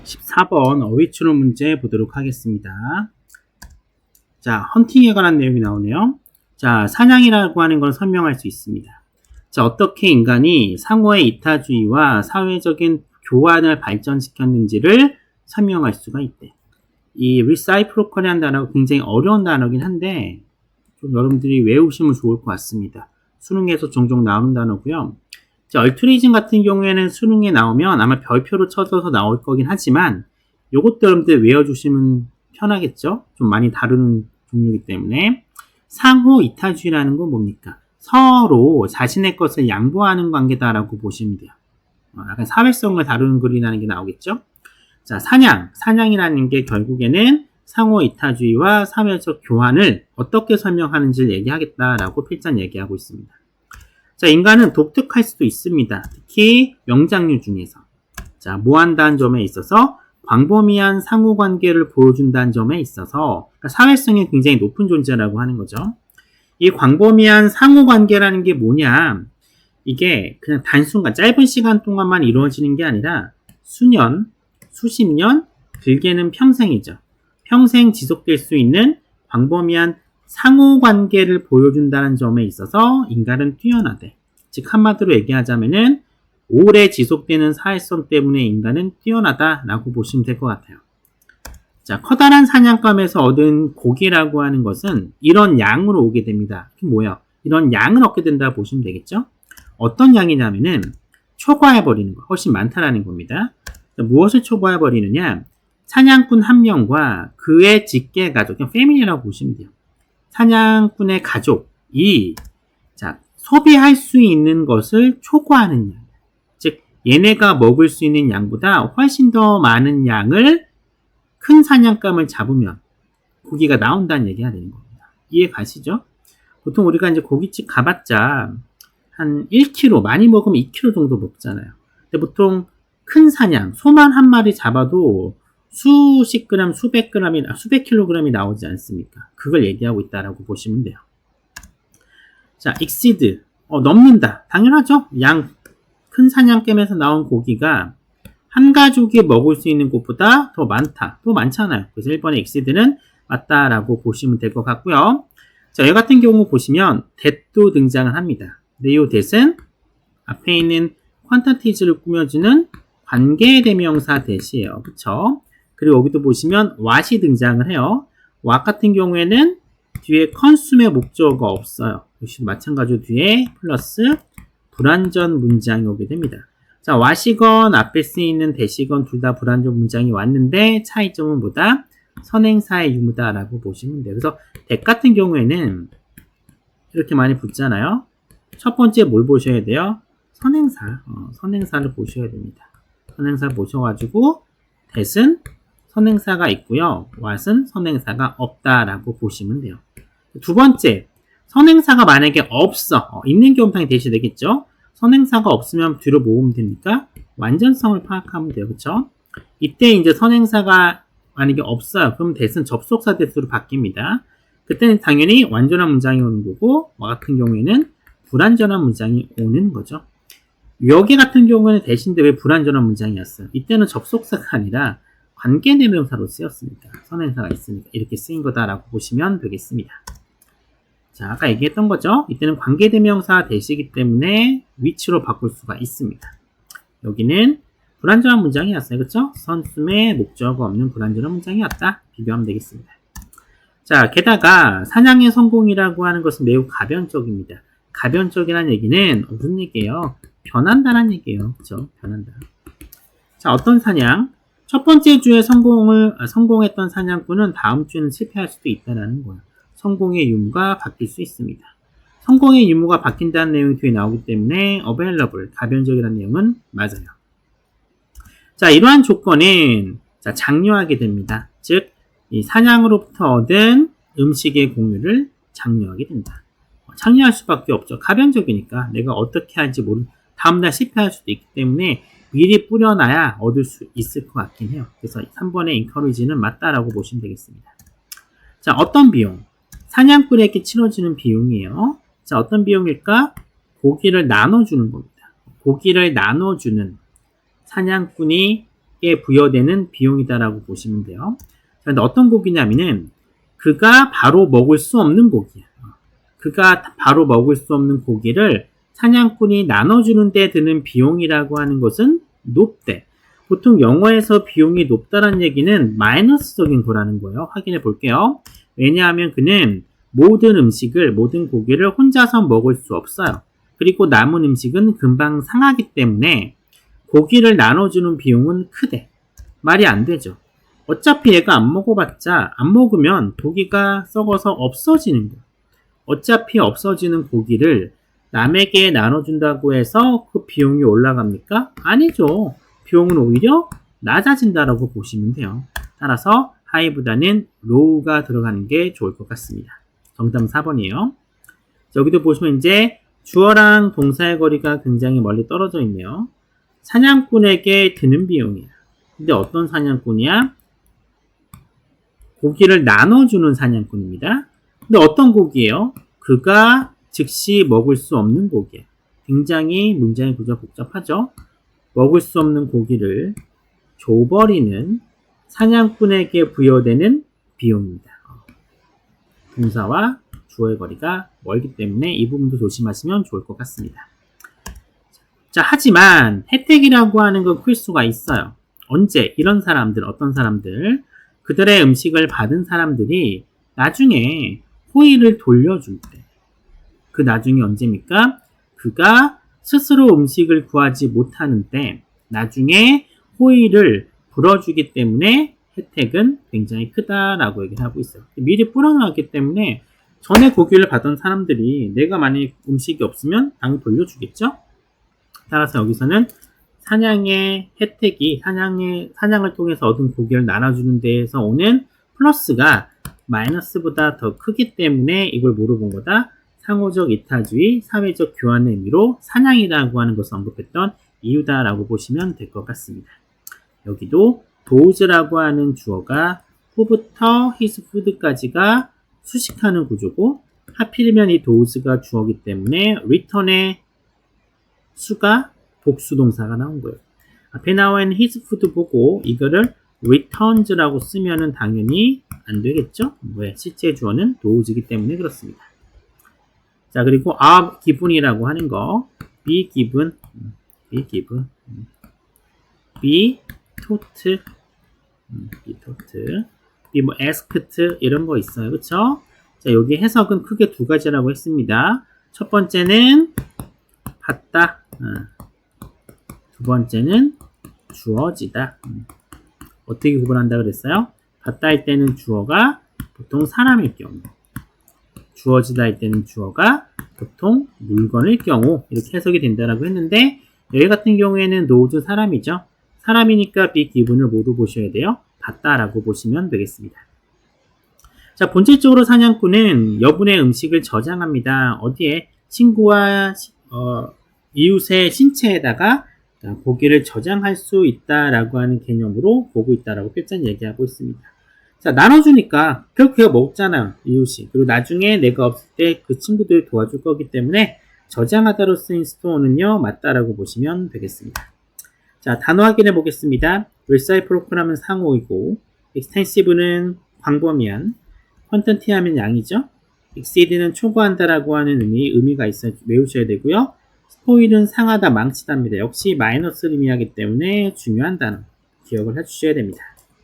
14번 어휘 추론 문제 보도록 하겠습니다. 자, 헌팅에 관한 내용이 나오네요. 자, 사냥이라고 하는 걸 설명할 수 있습니다. 자, 어떻게 인간이 상호의 이타주의와 사회적인 교환을 발전시켰는지를 설명할 수가 있대. 이 리사이프로컬이라는 단어가 굉장히 어려운 단어긴 한데 좀 여러분들이 외우시면 좋을 것 같습니다. 수능에서 종종 나오는 단어고요. 자, 얼투리즘 같은 경우에는 수능에 나오면 아마 별표로 쳐져서 나올 거긴 하지만 요것도 여러분들 외워주시면 편하겠죠? 좀 많이 다루는 종류이기 때문에. 상호 이타주의라는 건 뭡니까? 서로 자신의 것을 양보하는 관계다라고 보시면 돼요. 약간 사회성을 다루는 글이라는 게 나오겠죠? 자, 사냥이라는 게 결국에는 상호 이타주의와 사회적 교환을 어떻게 설명하는지를 얘기하겠다라고 필장 얘기하고 있습니다. 자, 인간은 독특할 수도 있습니다. 특히 명장류 중에서. 자, 뭐 한다는 점에 있어서 광범위한 상호관계를 보여준다는 점에 있어서 그러니까 사회성이 굉장히 높은 존재라고 하는 거죠. 이 광범위한 상호관계라는 게 뭐냐? 이게 그냥 단순간 짧은 시간 동안만 이루어지는 게 아니라 수년, 수십 년, 길게는 평생이죠. 평생 지속될 수 있는 광범위한 상호관계를 보여준다는 점에 있어서 인간은 뛰어나대. 즉 한마디로 얘기하자면은 오래 지속되는 사회성 때문에 인간은 뛰어나다라고 보시면 될 것 같아요. 자, 커다란 사냥감에서 얻은 고기라고 하는 것은 이런 양으로 오게 됩니다. 그게 뭐예요? 이런 양을 얻게 된다 보시면 되겠죠? 어떤 양이냐면은 초과해버리는 거, 훨씬 많다라는 겁니다. 자, 무엇을 초과해버리느냐? 사냥꾼 한 명과 그의 직계 가족, 그냥 패밀리라고 보시면 돼요. 사냥꾼의 가족이 자, 소비할 수 있는 것을 초과하는 양. 즉, 얘네가 먹을 수 있는 양보다 훨씬 더 많은 양을 큰 사냥감을 잡으면 고기가 나온다는 얘기가 되는 겁니다. 이해 가시죠? 보통 우리가 이제 고깃집 가봤자 한 1kg, 많이 먹으면 2kg 정도 먹잖아요. 근데 보통 큰 사냥, 소만 한 마리 잡아도 수십 그램, 수백 킬로그램이 나오지 않습니까? 그걸 얘기하고 있다라고 보시면 돼요. 자, exceed, 넘는다. 당연하죠. 큰 사냥감에서 나온 고기가 한 가족이 먹을 수 있는 것보다 더 많다. 더 많잖아요. 그래서 1번의 exceed는 맞다라고 보시면 될 것 같고요. 자, 이 같은 경우 보시면 that도 등장을 합니다. 근데 이 that은 앞에 있는 quantities를 꾸며주는 관계대명사 that이에요. 그쵸? 그리고 여기도 보시면 what이 등장을 해요. what 같은 경우에는 뒤에 consume의 목적어가 없어요. 역시 마찬가지로 뒤에 플러스 불완전 문장이 오게 됩니다. 자, what이건 앞에 쓰이는 that이건 둘 다 불완전 문장이 왔는데 차이점은 뭐다? 선행사의 유무다라고 보시면 돼요. 그래서 that 같은 경우에는 이렇게 많이 붙잖아요. 첫 번째 뭘 보셔야 돼요? 선행사를 보셔야 됩니다. 선행사 보셔가지고 that은 선행사가 있고요. what은 선행사가 없다라고 보시면 돼요. 두 번째, 선행사가 만약에 없어. 있는 경우탕이 that이 되겠죠? 선행사가 없으면 뒤로 모으면 되니까 완전성을 파악하면 돼요. 그쵸? 이때 이제 선행사가 만약에 없어요. 그럼 that은 접속사 that으로 바뀝니다. 그때는 당연히 완전한 문장이 오는 거고 같은 경우에는 불완전한 문장이 오는 거죠. 여기 같은 경우에는 that인데 왜 불완전한 문장이었어요? 이때는 접속사가 아니라 관계대명사로 쓰였으니까 선행사가 있으니까 이렇게 쓰인 거다라고 보시면 되겠습니다. 자, 아까 얘기했던 거죠. 이때는 관계대명사 that이기 때문에 위치로 바꿀 수가 있습니다. 여기는 불완전한 문장이었어요. 그렇죠? 선수의 목적어가 없는 불완전한 문장이었다. 비교하면 되겠습니다. 자, 게다가 사냥의 성공이라고 하는 것은 매우 가변적입니다. 가변적이라는 얘기는 무슨 얘기예요? 변한다는 얘기예요. 그렇죠? 변한다. 자, 어떤 사냥? 첫 번째 주에 성공했던 사냥꾼은 다음 주에는 실패할 수도 있다는 거예요. 성공의 유무가 바뀔 수 있습니다. 성공의 유무가 바뀐다는 내용이 뒤에 나오기 때문에 available, 가변적이라는 내용은 맞아요. 자, 이러한 조건은 장려하게 됩니다. 즉, 이 사냥으로부터 얻은 음식의 공유를 장려하게 된다. 장려할 수밖에 없죠. 가변적이니까 내가 어떻게 할지 다음날 실패할 수도 있기 때문에 미리 뿌려놔야 얻을 수 있을 것 같긴 해요. 그래서 3번의 encourage는 맞다라고 보시면 되겠습니다. 자, 어떤 비용? 사냥꾼에게 치러지는 비용이에요. 자, 어떤 비용일까? 고기를 나눠주는 겁니다. 고기를 나눠주는 사냥꾼에게 상황꾼에게 부여되는 비용이다라고 보시면 돼요. 그런데 어떤 고기냐면은 그가 바로 먹을 수 없는 고기야. 그가 바로 먹을 수 없는 고기를 사냥꾼이 나눠주는 데 드는 비용이라고 하는 것은 높대. 보통 영어에서 비용이 높다는 얘기는 마이너스적인 거라는 거예요. 확인해 볼게요. 왜냐하면 그는 모든 고기를 혼자서 먹을 수 없어요. 그리고 남은 음식은 금방 상하기 때문에 고기를 나눠주는 비용은 크대. 말이 안 되죠. 어차피 얘가 안 먹으면 고기가 썩어서 없어지는 거야. 어차피 없어지는 고기를 남에게 나눠준다고 해서 그 비용이 올라갑니까? 아니죠. 비용은 오히려 낮아진다라고 보시면 돼요. 따라서 high보다는 low가 들어가는 게 좋을 것 같습니다. 정답은 4번이에요. 여기도 보시면 이제 주어랑 동사의 거리가 굉장히 멀리 떨어져 있네요. 사냥꾼에게 드는 비용이야. 근데 어떤 사냥꾼이야? 고기를 나눠주는 사냥꾼입니다. 근데 어떤 고기예요? 그가 즉시 먹을 수 없는 고기예요. 굉장히 문장의 구조가 복잡하죠? 먹을 수 없는 고기를 줘버리는 사냥꾼에게 부여되는 비용입니다. 동사와 주어의 거리가 멀기 때문에 이 부분도 조심하시면 좋을 것 같습니다. 자, 하지만 혜택이라고 하는 건 클 수가 있어요. 언제? 이런 사람들, 어떤 사람들, 그들의 음식을 받은 사람들이 나중에 호의를 돌려줄 때. 그 나중에 언제입니까? 그가 스스로 음식을 구하지 못하는 때 나중에 호의를 불어주기 때문에 혜택은 굉장히 크다라고 얘기를 하고 있어요. 미리 뿌려놨기 때문에 전에 고기를 받은 사람들이 내가 만약에 음식이 없으면 당연히 돌려주겠죠? 따라서 여기서는 사냥의 혜택이 사냥을 통해서 얻은 고기를 나눠주는 데에서 오는 플러스가 마이너스보다 더 크기 때문에 이걸 물어본 거다. 상호적 이타주의, 사회적 교환의 의미로 사냥이라고 하는 것을 언급했던 이유다라고 보시면 될 것 같습니다. 여기도 does라고 하는 주어가 who부터 his food까지가 수식하는 구조고 하필이면 이 does가 주어이기 때문에 return의 수가 복수 동사가 나온 거예요. 앞에 나와 있는 his food 보고 이거를 returns라고 쓰면은 당연히 안 되겠죠? 왜? 실제 주어는 does이기 때문에 그렇습니다. 자, 그리고 are given이라고 하는 거 be given, be taught, be 뭐 asked 이런 거 있어요. 그쵸? 자, 여기 해석은 크게 두 가지라고 했습니다. 첫 번째는 받다, 두 번째는 주어지다. 어떻게 구분한다 그랬어요? 받다 할 때는 주어가 보통 사람일 경우, 주어지다 할 때는 주어가 보통 물건일 경우 이렇게 해석이 된다라고 했는데 여기 같은 경우에는 노드 사람이죠. 사람이니까 be given을 모두 보셔야 돼요. 받다라고 보시면 되겠습니다. 자, 본질적으로 사냥꾼은 여분의 음식을 저장합니다. 어디에? 친구와 이웃의 신체에다가 고기를 저장할 수 있다라고 하는 개념으로 보고 있다라고 필자는 얘기하고 있습니다. 자, 나눠주니까 결국 걔가 먹잖아요, 이웃이. 그리고 나중에 내가 없을 때 그 친구들이 도와줄 거기 때문에 저장하다로 쓰인 스토어는요, 맞다라고 보시면 되겠습니다. 자, 단어 확인해 보겠습니다. reciprocal 하면 상호이고, extensive는 광범위한, quantity 하면 양이죠. exceed는 초과한다라고 하는 의미가 있어 외우셔야 되고요. spoil은 상하다, 망치다입니다. 역시 마이너스를 의미하기 때문에 중요한 단어 기억을 해주셔야 됩니다.